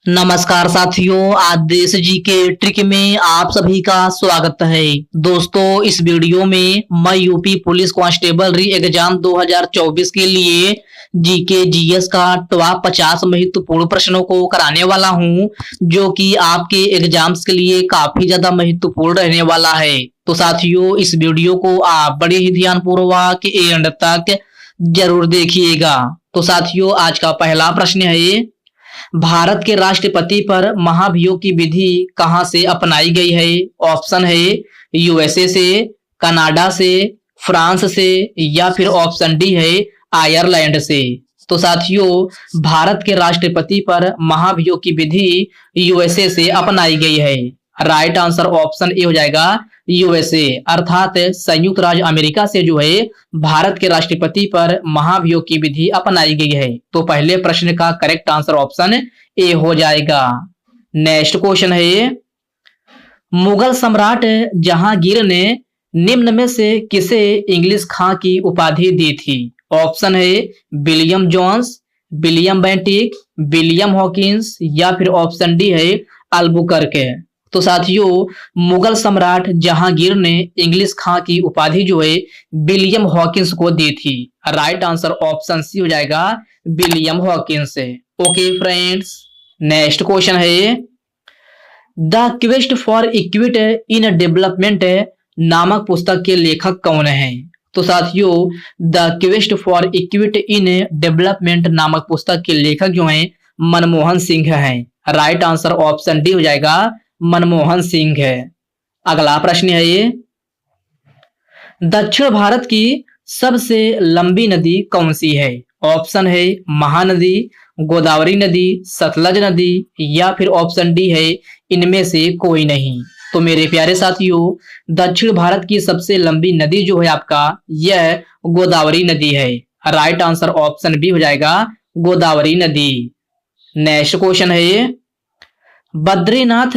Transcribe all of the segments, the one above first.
नमस्कार साथियों, आज देश जी के ट्रिक में आप सभी का स्वागत है। दोस्तों, इस वीडियो में मैं यूपी पुलिस कांस्टेबल री एग्जाम 2024 के लिए जीके जीएस का टॉप 50 महत्वपूर्ण प्रश्नों को कराने वाला हूं, जो कि आपके एग्जाम्स के लिए काफी ज्यादा महत्वपूर्ण रहने वाला है। तो साथियों, इस वीडियो को आप बड़े ही ध्यानपूर्वक एंड तक जरूर देखिएगा। तो साथियों, आज का पहला प्रश्न है, भारत के राष्ट्रपति पर महाभियोग की विधि कहां से अपनाई गई है? ऑप्शन है यूएसए से, कनाडा से, फ्रांस से या फिर ऑप्शन डी है आयरलैंड से। तो साथियों, भारत के राष्ट्रपति पर महाभियोग की विधि यूएसए से अपनाई गई है। राइट आंसर ऑप्शन ए हो जाएगा यूएसए, अर्थात संयुक्त राज्य अमेरिका से जो है भारत के राष्ट्रपति पर महाभियोग की विधि अपनाई गई है। तो पहले प्रश्न का करेक्ट आंसर ऑप्शन ए हो जाएगा। नेक्स्ट क्वेश्चन है, मुगल सम्राट जहांगीर ने निम्न में से किसे इंग्लिश खां की उपाधि दी थी? ऑप्शन है William Jones, William Bentinck, William Hawkins या फिर ऑप्शन डी है अल्बुकर्क। तो साथियों, मुगल सम्राट जहांगीर ने इंग्लिश खां की उपाधि जो है विलियम हॉकिंस को दी थी। राइट आंसर ऑप्शन सी हो जाएगा William Hawkins. Okay friends, next question है, the quest for equity in development नामक पुस्तक के लेखक कौन है? तो साथियों, the quest for equity in development नामक पुस्तक के लेखक जो हैं मनमोहन सिंह हैं। राइट आंसर ऑप्शन डी हो जाएगा मनमोहन सिंह है। अगला प्रश्न है ये, दक्षिण भारत की सबसे लंबी नदी कौन सी है? ऑप्शन है महानदी, गोदावरी नदी, सतलज नदी या फिर ऑप्शन डी है इनमें से कोई नहीं। तो मेरे प्यारे साथियों, दक्षिण भारत की सबसे लंबी नदी जो है आपका यह गोदावरी नदी है। राइट आंसर ऑप्शन बी हो जाएगा गोदावरी नदी। नेक्स्ट क्वेश्चन है, बद्रीनाथ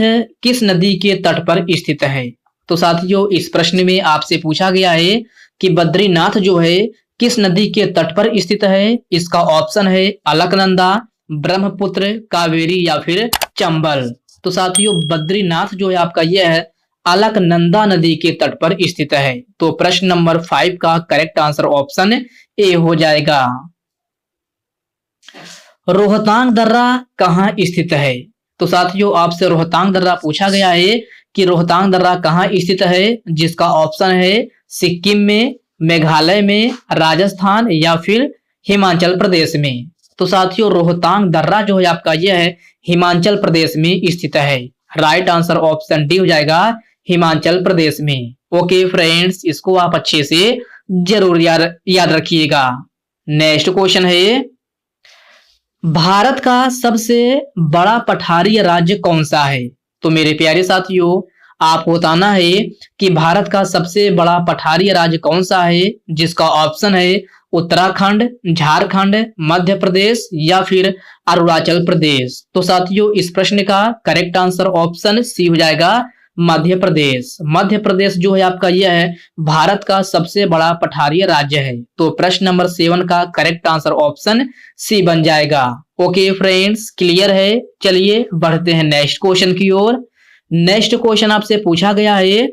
किस नदी के तट पर स्थित है? तो साथियों, इस प्रश्न में आपसे पूछा गया है कि बद्रीनाथ जो है किस नदी के तट पर स्थित है। इसका ऑप्शन है अलकनंदा, ब्रह्मपुत्र, कावेरी या फिर चंबल। तो साथियों, बद्रीनाथ जो है आपका यह है अलकनंदा नदी के तट पर स्थित है। तो प्रश्न नंबर 5 का करेक्ट आंसर ऑप्शन ए हो जाएगा। रोहतांग दर्रा कहाँ स्थित है? तो साथियों, आपसे रोहतांग दर्रा पूछा गया है कि रोहतांग दर्रा कहाँ स्थित है, जिसका ऑप्शन है सिक्किम में, मेघालय में, राजस्थान या फिर हिमाचल प्रदेश में। तो साथियों, रोहतांग दर्रा जो है आपका यह है हिमाचल प्रदेश में स्थित है। राइट आंसर ऑप्शन डी हो जाएगा हिमाचल प्रदेश में। ओके फ्रेंड्स, इसको आप अच्छे से जरूर याद रखिएगा। नेक्स्ट क्वेश्चन है, भारत का सबसे बड़ा पठारीय राज्य कौन सा है? तो मेरे प्यारे साथियों, आपको बताना है कि भारत का सबसे बड़ा पठारीय राज्य कौन सा है, जिसका ऑप्शन है उत्तराखंड, झारखंड, मध्य प्रदेश या फिर अरुणाचल प्रदेश। तो साथियों, इस प्रश्न का करेक्ट आंसर ऑप्शन सी हो जाएगा मध्य प्रदेश। मध्य प्रदेश जो है आपका यह है भारत का सबसे बड़ा पठारीय राज्य है। तो प्रश्न नंबर 7 का करेक्ट आंसर ऑप्शन सी बन जाएगा। ओके फ्रेंड्स, क्लियर है। चलिए बढ़ते हैं नेक्स्ट क्वेश्चन की ओर। नेक्स्ट क्वेश्चन आपसे पूछा गया है,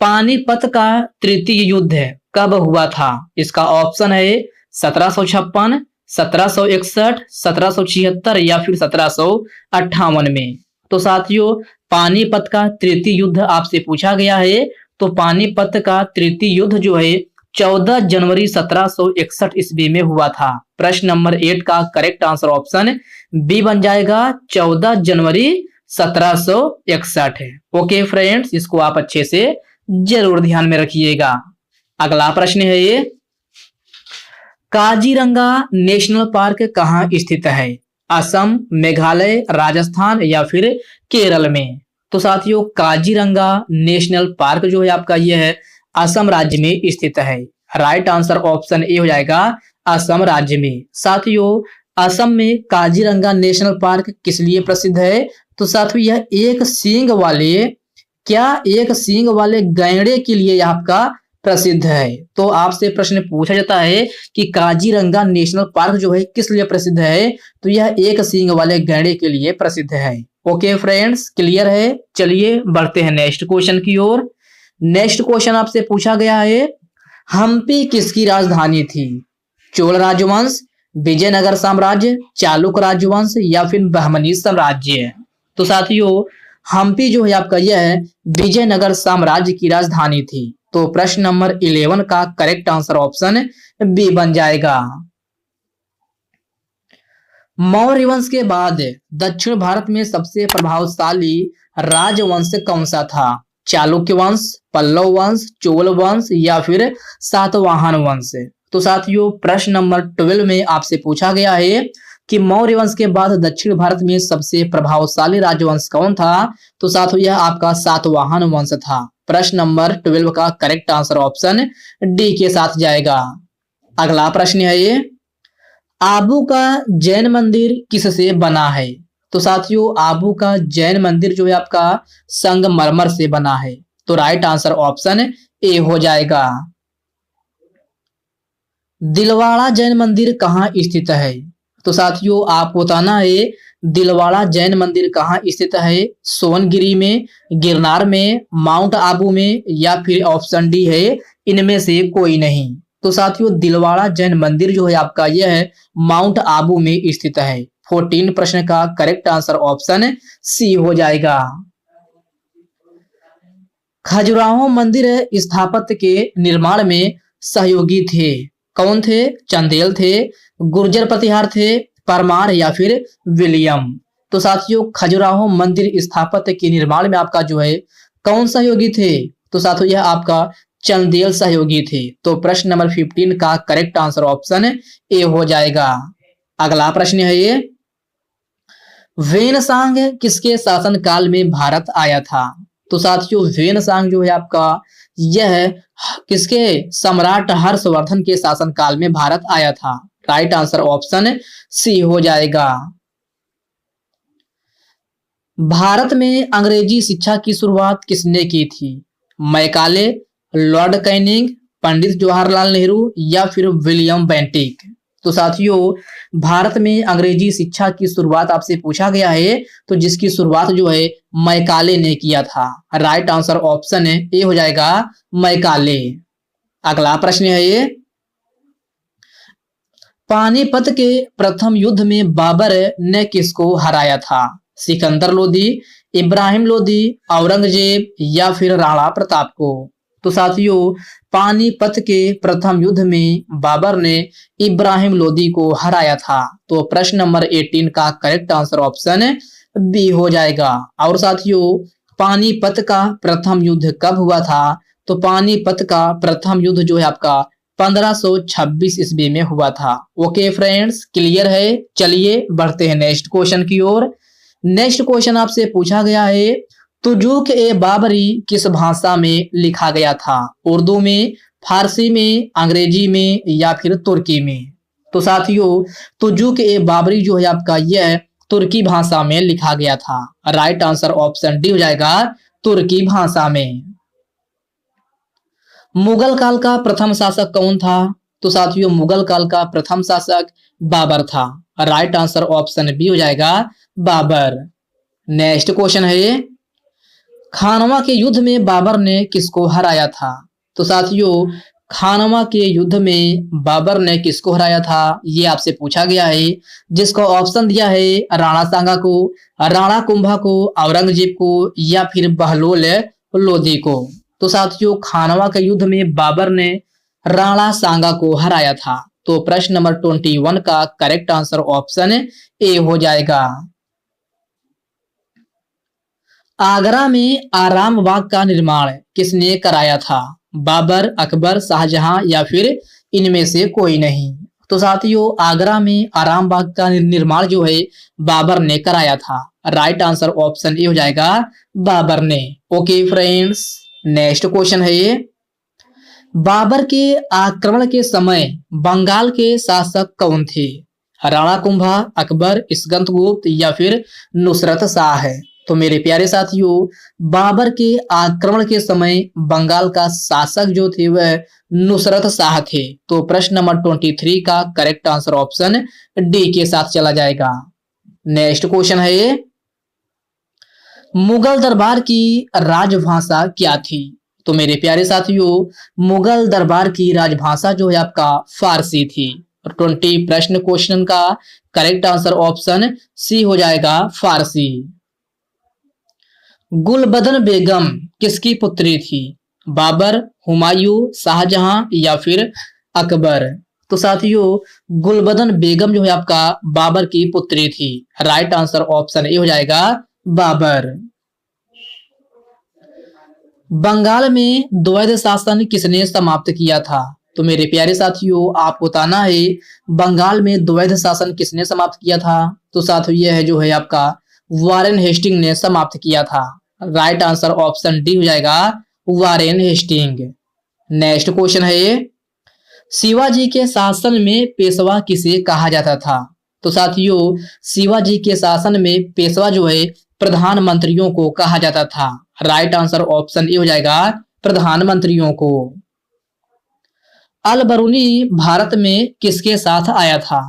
पानीपत का तृतीय युद्ध कब हुआ था? इसका ऑप्शन है 1756, 1761, 1776 या फिर 1758 में। तो साथियों, पानीपत का तृतीय युद्ध आपसे पूछा गया है। तो पानीपत का तृतीय युद्ध जो है 14 जनवरी 1761 ईस्वी में हुआ था। प्रश्न नंबर 8 का करेक्ट आंसर ऑप्शन बी बन जाएगा 14 जनवरी 1761 है। ओके फ्रेंड्स, इसको आप अच्छे से जरूर ध्यान में रखिएगा। अगला प्रश्न है ये, काजीरंगा नेशनल पार्क कहाँ स्थित है? असम, मेघालय, राजस्थान या फिर केरल में। तो साथियों, काजीरंगा नेशनल पार्क जो है आपका यह है असम राज्य में स्थित है। राइट आंसर ऑप्शन ए हो जाएगा असम राज्य में। साथियों, असम में काजीरंगा नेशनल पार्क किस लिए प्रसिद्ध है? तो साथियों, यह एक सींग वाले गैंडे के लिए आपका प्रसिद्ध है? तो आपसे प्रश्न पूछा जाता है कि काजीरंगा नेशनल पार्क जो है किस लिए प्रसिद्ध है? तो यह एक सींग वाले गैंडे के लिए प्रसिद्ध है। ओके फ्रेंड्स, क्लियर है? चलिए बढ़ते हैं नेक्स्ट क्वेश्चन की ओर। नेक्स्ट क्वेश्चन आपसे पूछा गया है, हम्पी किसकी राजधानी थी? चोल राजवंश, विजयनगर साम्राज्य, चालुक्य राजवंश या फिर बहमनी साम्राज्य? तो साथियों, हम्पी जो है आपका यह है विजयनगर साम्राज्य की राजधानी थी। तो प्रश्न नंबर 11 का करेक्ट आंसर ऑप्शन बी बन जाएगा। मौर्य वंश के बाद दक्षिण भारत में सबसे प्रभावशाली राजवंश कौन सा था? चालुक्य वंश, पल्लव वंश, चोल वंश या फिर सातवाहन वंश? तो साथियों, प्रश्न नंबर 12 में आपसे पूछा गया है कि मौर्य वंश के बाद दक्षिण भारत में सबसे प्रभावशाली राजवंश कौन था? तो साथियों, यह आपका सातवाहन वंश था। प्रश्न नंबर 12 का करेक्ट आंसर ऑप्शन डी के साथ जाएगा। अगला प्रश्न है ये, आबू का जैन मंदिर किससे बना है? तो साथियों, आबू का जैन मंदिर जो है आपका संगमरमर से बना है। तो राइट आंसर ऑप्शन ए हो जाएगा। दिलवाड़ा जैन मंदिर कहाँ स्थित है? तो साथियों, आप बताना है दिलवाड़ा जैन मंदिर कहाँ स्थित है? सोनगिरी में, गिरनार में, माउंट आबू में या फिर ऑप्शन डी है इनमें से कोई नहीं? तो साथियों, दिलवाड़ा जैन मंदिर जो है आपका यह है माउंट आबू में स्थित है। 14 प्रश्न का करेक्ट आंसर ऑप्शन सी हो जाएगा। खजुराहो मंदिर स्थापत्य के निर्माण में सहयोगी थे? कौन थे? चंदेल थे, गुर्जर प्रतिहार थे, परमार या फिर विलियम? तो साथियों, खजुराहो मंदिर स्थापत्य के निर्माण में आपका जो है कौन सहयोगी थे? तो साथियों, यह आपका चंदेल सहयोगी थे। तो प्रश्न नंबर 15 का करेक्ट आंसर ऑप्शन ए हो जाएगा। अगला प्रश्न है ये, वेनसांग किसके शासन काल में भारत आया था? तो साथियों, वेनसांग जो है आपका यह किसके? सम्राट हर्षवर्धन के शासन काल में भारत आया था। राइट आंसर ऑप्शन सी हो जाएगा। भारत में अंग्रेजी शिक्षा की शुरुआत किसने की थी? Macaulay, Lord Canning, Pandit Jawaharlal Nehru या फिर विलियम बेंटिक? तो साथियों, भारत में अंग्रेजी शिक्षा की शुरुआत आपसे पूछा गया है, तो जिसकी शुरुआत जो है मैकाले ने किया था। राइट आंसर ऑप्शन ए हो जाएगा, मैकाले। अगला प्रश्न है ये, पानीपत के प्रथम युद्ध में बाबर ने किसको हराया था? सिकंदर लोदी, इब्राहिम लोदी, औरंगजेब या फिर राणा प्रताप को? तो साथियों, पानीपत के प्रथम युद्ध में बाबर ने इब्राहिम लोदी को हराया था। तो प्रश्न नंबर 18 का करेक्ट आंसर ऑप्शन बी हो जाएगा। और साथियों, पानीपत का प्रथम युद्ध कब हुआ था? तो पानीपत का प्रथम युद्ध जो है आपका 1526 ईस्वी में हुआ था। ओके फ्रेंड्स, क्लियर है? चलिए बढ़ते हैं नेक्स्ट क्वेश्चन की ओर। नेक्स्ट क्वेश्चन आपसे पूछा गया है, तुजूक ए बाबरी किस भाषा में लिखा गया था? उर्दू में, फारसी में, अंग्रेजी में या फिर तुर्की में? तो साथियों, तुजूक ए बाबरी जो है आपका यह तुर्की भाषा में लिखा गया था। राइट आंसर ऑप्शन डी हो जाएगा, तुर्की भाषा में। मुगल काल का प्रथम शासक कौन था? तो साथियों, मुगल काल का प्रथम शासक बाबर था। राइट आंसर ऑप्शन बी हो जाएगा, बाबर। नेक्स्ट क्वेश्चन है ये, खानवा के युद्ध में बाबर ने किसको हराया था? तो साथियों, खानवा के युद्ध में बाबर ने किसको हराया था, ये आपसे पूछा गया है। जिसको ऑप्शन दिया है राणा सांगा को, राणा कुंभा को, औरंगजेब को या फिर बहलोल लोदी को? तो साथियों, खानवा के युद्ध में बाबर ने राणा सांगा को हराया था। तो प्रश्न नंबर 21 का करेक्ट आंसर ऑप्शन ए हो जाएगा। आगरा में आराम बाग का निर्माण किसने कराया था? बाबर, अकबर, शाहजहां या फिर इनमें से कोई नहीं? तो साथियों, आगरा में आराम बाग का निर्माण जो है बाबर ने कराया था। राइट आंसर ऑप्शन ए हो जाएगा, बाबर ने। ओके फ्रेंड्स, नेक्स्ट क्वेश्चन है ये, बाबर के आक्रमण के समय बंगाल के शासक कौन थे? राणा कुंभा, अकबर, स्कंदगुप्त या फिर नुसरत शाह है? तो मेरे प्यारे साथियों, बाबर के आक्रमण के समय बंगाल का शासक जो थे वह नुसरत शाह थे। तो प्रश्न नंबर 23 का करेक्ट आंसर ऑप्शन डी के साथ चला जाएगा। नेक्स्ट क्वेश्चन है ये, मुगल दरबार की राजभाषा क्या थी? तो मेरे प्यारे साथियों, मुगल दरबार की राजभाषा जो है आपका फारसी थी। 20 प्रश्न क्वेश्चन का करेक्ट आंसर ऑप्शन सी हो जाएगा, फारसी। गुलबदन बेगम किसकी पुत्री थी? बाबर, हुमायूं, शाहजहां या फिर अकबर? तो साथियों, गुलबदन बेगम जो है आपका बाबर की पुत्री थी। राइट आंसर ऑप्शन ए हो जाएगा, बाबर। बंगाल में द्वैध शासन किसने समाप्त किया था? तो मेरे प्यारे साथियों, आपको बताना है बंगाल में द्वैध शासन किसने समाप्त किया था। तो साथियों, यह है जो है आपका वारेन हेस्टिंग ने समाप्त किया था। राइट आंसर ऑप्शन डी हो जाएगा, वारेन हेस्टिंग। नेक्स्ट क्वेश्चन है ये, शिवाजी के शासन में पेशवा किसे कहा जाता था? तो साथियों, शिवाजी के शासन में पेशवा जो है प्रधानमंत्रियों को कहा जाता था। राइट आंसर ऑप्शन ए हो जाएगा, प्रधानमंत्रियों को। अल बरूनी भारत में किसके साथ आया था?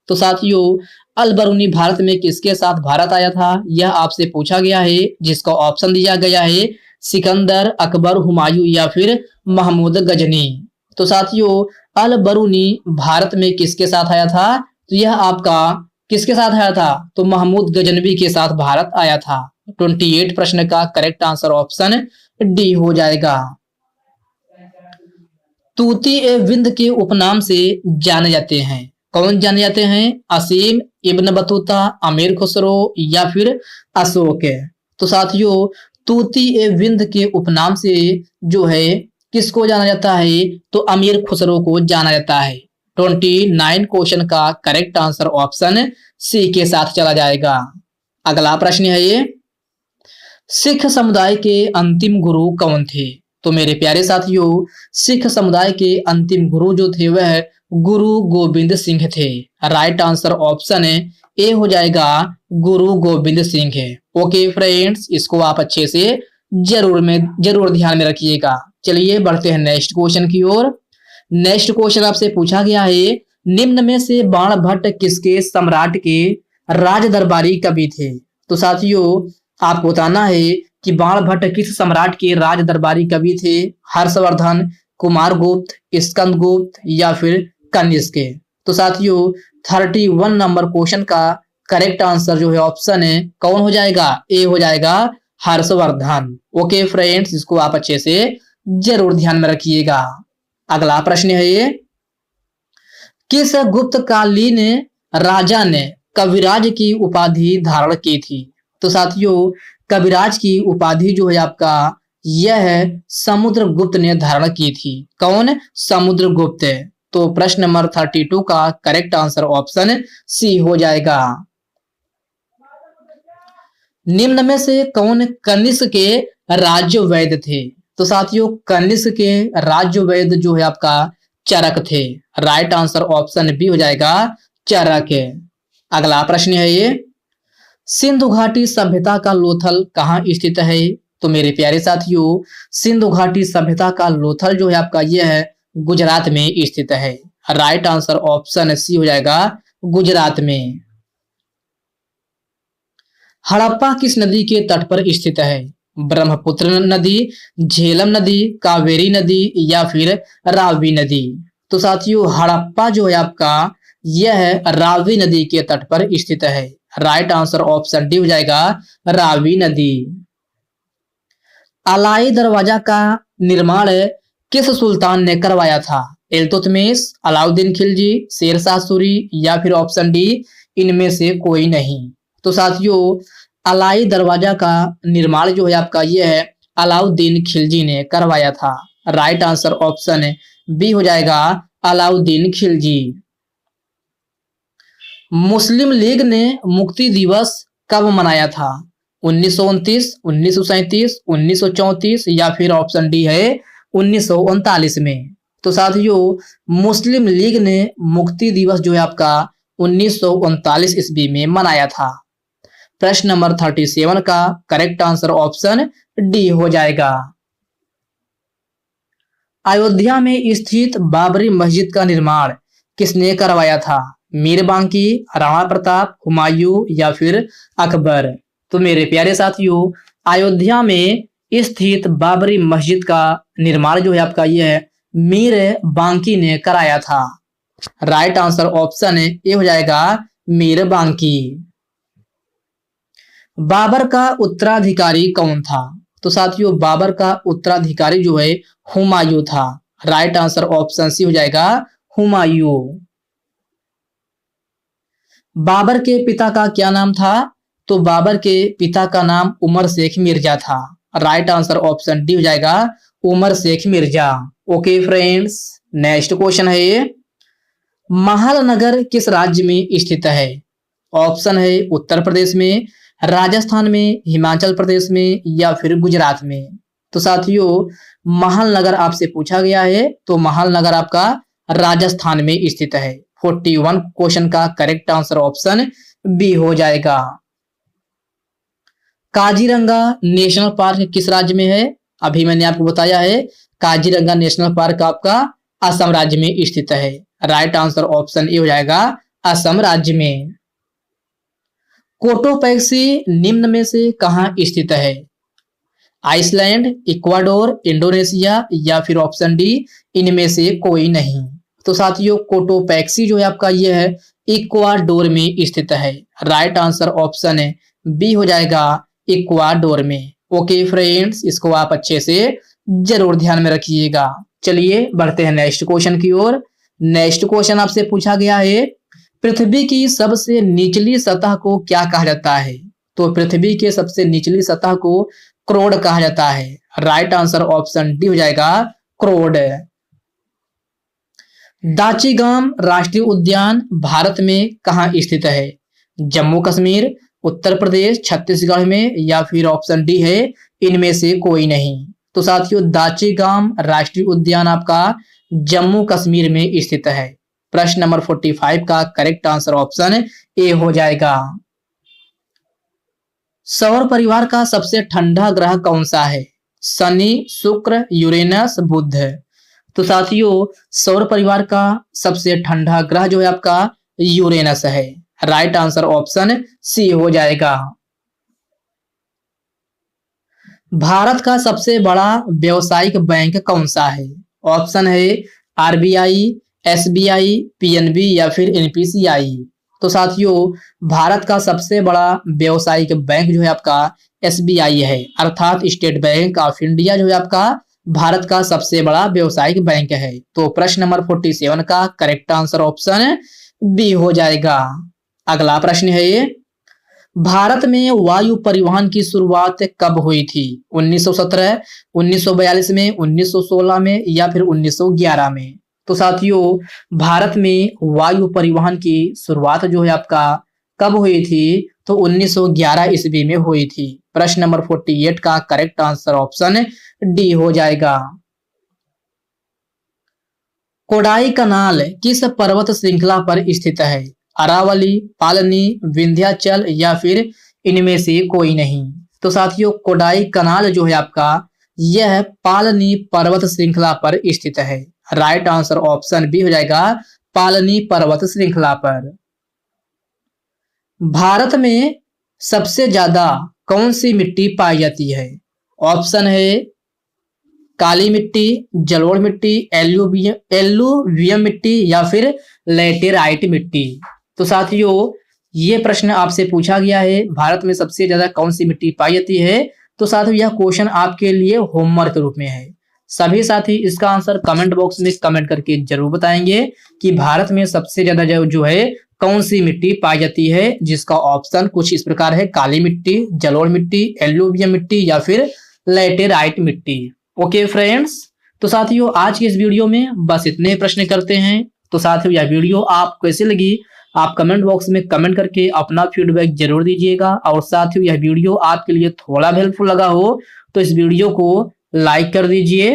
तो साथियों, अल बरूनी भारत में किसके साथ भारत आया था, यह आपसे पूछा गया है, जिसका ऑप्शन दिया गया है सिकंदर, अकबर, हुमायूं या फिर महमूद गजनी। तो साथियों, अल बरूनी भारत में किसके साथ आया था? तो यह आपका किसके साथ आया था? तो महमूद गजनवी के साथ भारत आया था। 28 प्रश्न का करेक्ट आंसर ऑप्शन डी हो जाएगा। तूती ए विंद के उपनाम से जाने जाते हैं, कौन जाने जाते हैं? असीम, इब्न बतूता, अमीर खुसरो या फिर अशोक? तो साथियों, तूती ए विंद के उपनाम से जो है किसको जाना जाता है? तो अमीर खुसरो को जाना जाता है। 29 क्वेश्चन का करेक्ट आंसर ऑप्शन सी के साथ चला जाएगा। अगला प्रश्न है ये, सिख समुदाय के अंतिम गुरु कौन थे? तो मेरे प्यारे साथियों, सिख समुदाय के अंतिम गुरु जो थे वह गुरु गोविंद सिंह थे। राइट आंसर ऑप्शन ए हो जाएगा, गुरु गोविंद सिंह है। ओके फ्रेंड्स, इसको आप अच्छे से जरूर ध्यान में रखिएगा। चलिए बढ़ते हैं नेक्स्ट क्वेश्चन की ओर। नेक्स्ट क्वेश्चन आपसे पूछा गया है, निम्न में से बाण भट्ट किसके सम्राट के राज दरबारी कवि थे? तो साथियों, आपको बताना है कि बाण भट्ट किस सम्राट के राज दरबारी कवि थे? हर्षवर्धन, कुमारगुप्त, स्कंदगुप्त या फिर कनिष्क? तो साथियों, 31 नंबर क्वेश्चन का करेक्ट आंसर जो है ऑप्शन है कौन हो जाएगा? ए हो जाएगा, हर्षवर्धन। ओके फ्रेंड्स, इसको आप अच्छे से जरूर ध्यान में रखिएगा। अगला प्रश्न है ये, किस गुप्त कालीन राजा ने कविराज की उपाधि धारण की थी? तो साथियों, कविराज की उपाधि जो है आपका यह समुद्रगुप्त ने धारण की थी। कौन? समुद्रगुप्त। तो प्रश्न नंबर 32 का करेक्ट आंसर ऑप्शन सी हो जाएगा। निम्न में से कौन कनिष्क के राज्य वैद्य थे? तो साथियों, कनिष्क के राज्य वैद्य जो है आपका चरक थे। राइट आंसर ऑप्शन बी हो जाएगा, चरक। अगला प्रश्न है ये, सिंधु घाटी सभ्यता का लोथल कहाँ स्थित है? तो मेरे प्यारे साथियों, सिंधु घाटी सभ्यता का लोथल जो है आपका यह है गुजरात में स्थित है। राइट आंसर ऑप्शन सी हो जाएगा, गुजरात में। हड़प्पा किस नदी के तट पर स्थित है? ब्रह्मपुत्र नदी, झेलम नदी, कावेरी नदी या फिर रावी नदी? तो साथियों, हड़प्पा जो है आपका यह रावी नदी के तट पर स्थित है। राइट आंसर ऑप्शन डी हो जाएगा, रावी नदी। अलाई दरवाजा का निर्माण किस सुल्तान ने करवाया था? इल्तुतमिश, अलाउद्दीन खिलजी, शेरशाह सूरी या फिर ऑप्शन डी इनमें से कोई नहीं? तो साथियों, अलाई दरवाजा का निर्माण जो है आपका यह है अलाउद्दीन खिलजी ने करवाया था। राइट आंसर ऑप्शन बी हो जाएगा, अलाउद्दीन खिलजी। मुस्लिम लीग ने मुक्ति दिवस कब मनाया था? 1929, 1937, 1934 या फिर ऑप्शन डी है 1939 में? तो साथियों, मुस्लिम लीग ने मुक्ति दिवस जो है आपका 1939 ईस्वी में मनाया था। प्रश्न नंबर 37 का करेक्ट आंसर ऑप्शन डी हो जाएगा। अयोध्या में स्थित बाबरी मस्जिद का निर्माण किसने करवाया था? मीर बांकी, राणा प्रताप, हुमायूं या फिर अकबर? तो मेरे प्यारे साथियों, अयोध्या में स्थित बाबरी मस्जिद का निर्माण जो है आपका ये है मीर बांकी ने कराया था। राइट आंसर ऑप्शन ए हो जाएगा मीर बांकी। बाबर का उत्तराधिकारी कौन था? तो साथियों, बाबर का उत्तराधिकारी जो है हुमायूं था। राइट आंसर ऑप्शन सी हो जाएगा हुमायूं। बाबर के पिता का क्या नाम था? तो बाबर के पिता का नाम उमर शेख मिर्जा था। राइट आंसर ऑप्शन डी हो जाएगा Umar Shaikh Mirza. Okay friends, next question है, महल नगर किस राज्य में स्थित है? ऑप्शन है उत्तर प्रदेश में, राजस्थान में, हिमाचल प्रदेश में या फिर गुजरात में? तो साथियों, महल नगर आपसे पूछा गया है, तो महल नगर आपका राजस्थान में स्थित है। 41 क्वेश्चन का करेक्ट आंसर ऑप्शन बी हो जाएगा। काजीरंगा नेशनल पार्क किस राज्य में है? अभी मैंने आपको बताया है काजीरंगा नेशनल पार्क आपका असम राज्य में स्थित है। राइट आंसर ऑप्शन ए हो जाएगा असम राज्य में। कोटोपैक्सी निम्न में से कहां स्थित है? आइसलैंड, इक्वाडोर, इंडोनेशिया या फिर ऑप्शन डी इनमें से कोई नहीं? तो साथियों, कोटोपैक्सी जो है आपका ये है इक्वाडोर में स्थित है। राइट आंसर ऑप्शन है बी हो जाएगा इक्वाडोर में। ओके फ्रेंड्स, इसको आप अच्छे से जरूर ध्यान में रखिएगा। चलिए बढ़ते हैं नेक्स्ट क्वेश्चन की ओर। नेक्स्ट क्वेश्चन आपसे पूछा गया है, पृथ्वी की सबसे निचली सतह को क्या कहा जाता है? तो पृथ्वी के सबसे निचली सतह को क्रोड कहा जाता है। राइट आंसर ऑप्शन डी हो जाएगा क्रोड। दाचीगाम राष्ट्रीय उद्यान भारत में कहां स्थित है? जम्मू कश्मीर, उत्तर प्रदेश, छत्तीसगढ़ में या फिर ऑप्शन डी है इनमें से कोई नहीं? तो साथियों, दाचीगाम राष्ट्रीय उद्यान आपका जम्मू कश्मीर में स्थित है। प्रश्न नंबर 45 का करेक्ट आंसर ऑप्शन ए हो जाएगा। सौर परिवार का सबसे ठंडा ग्रह कौन सा है? शनि, शुक्र, यूरेनस, बुध? तो साथियों, सौर परिवार का सबसे ठंडा ग्रह जो है आपका यूरेनस है। राइट आंसर ऑप्शन सी हो जाएगा। भारत का सबसे बड़ा व्यावसायिक बैंक कौन सा है? ऑप्शन है आरबीआई, एसबीआई, पीएनबी या फिर एनपीसीआई? तो साथियों, भारत का सबसे बड़ा व्यावसायिक बैंक जो है आपका एसबीआई है, अर्थात स्टेट बैंक ऑफ इंडिया जो है आपका भारत का सबसे बड़ा व्यावसायिक बैंक है। तो प्रश्न नंबर 47 का करेक्ट आंसर ऑप्शन बी हो जाएगा। अगला प्रश्न है ये, भारत में वायु परिवहन की शुरुआत कब हुई थी? 1917, 1942 में, 1916 में या फिर 1911 में? तो साथियों, भारत में वायु परिवहन की शुरुआत जो है आपका कब हुई थी? तो 1911 ईस्वी में हुई थी। प्रश्न नंबर 48 का करेक्ट आंसर ऑप्शन डी हो जाएगा। कोडाई कनाल किस पर्वत श्रृंखला पर स्थित है? अरावली, पालनी, विंध्याचल या फिर इनमें से कोई नहीं? तो साथियों, कोडाई कनाल जो है आपका यह पालनी पर्वत श्रृंखला पर स्थित है। राइट आंसर ऑप्शन बी हो जाएगा पालनी पर्वत श्रृंखला पर। भारत में सबसे ज्यादा कौन सी मिट्टी पाई जाती है? ऑप्शन है काली मिट्टी, जलोढ़ मिट्टी, एल्लुवियम मिट्टी या फिर लेटेराइट मिट्टी? तो साथियों, ये प्रश्न आपसे पूछा गया है, भारत में सबसे ज्यादा कौन सी मिट्टी पाई जाती है? तो साथियों, यह क्वेश्चन आपके लिए होमवर्क के रूप में है। सभी साथी इसका आंसर कमेंट बॉक्स में कमेंट करके जरूर बताएंगे कि भारत में सबसे ज्यादा जो है कौन सी मिट्टी पाई जाती है, जिसका ऑप्शन कुछ इस प्रकार है, काली मिट्टी, जलोढ़ मिट्टी, एल्लुवियम मिट्टी या फिर लेटेराइट मिट्टी। ओके फ्रेंड्स, तो साथियों आज की इस वीडियो में बस इतने प्रश्न करते हैं। तो साथियों, यह वीडियो आपको कैसी लगी आप कमेंट बॉक्स में कमेंट करके अपना फीडबैक जरूर दीजिएगा। और साथियों, यह वीडियो आपके लिए थोड़ा भी हेल्पफुल लगा हो तो इस वीडियो को लाइक कर दीजिए,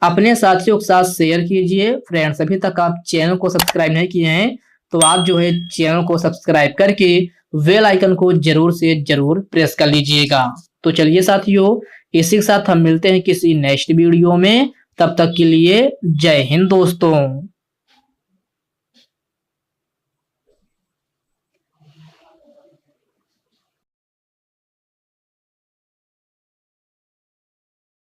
अपने साथियों के साथ शेयर कीजिए। फ्रेंड्स, अभी तक आप चैनल को सब्सक्राइब नहीं किए हैं तो आप जो है चैनल को सब्सक्राइब करके बेल आइकन को जरूर से जरूर प्रेस कर लीजिएगा। तो चलिए साथियों, इसी के साथ हम मिलते हैं किसी नेक्स्ट वीडियो में। तब तक के लिए जय हिंद दोस्तों।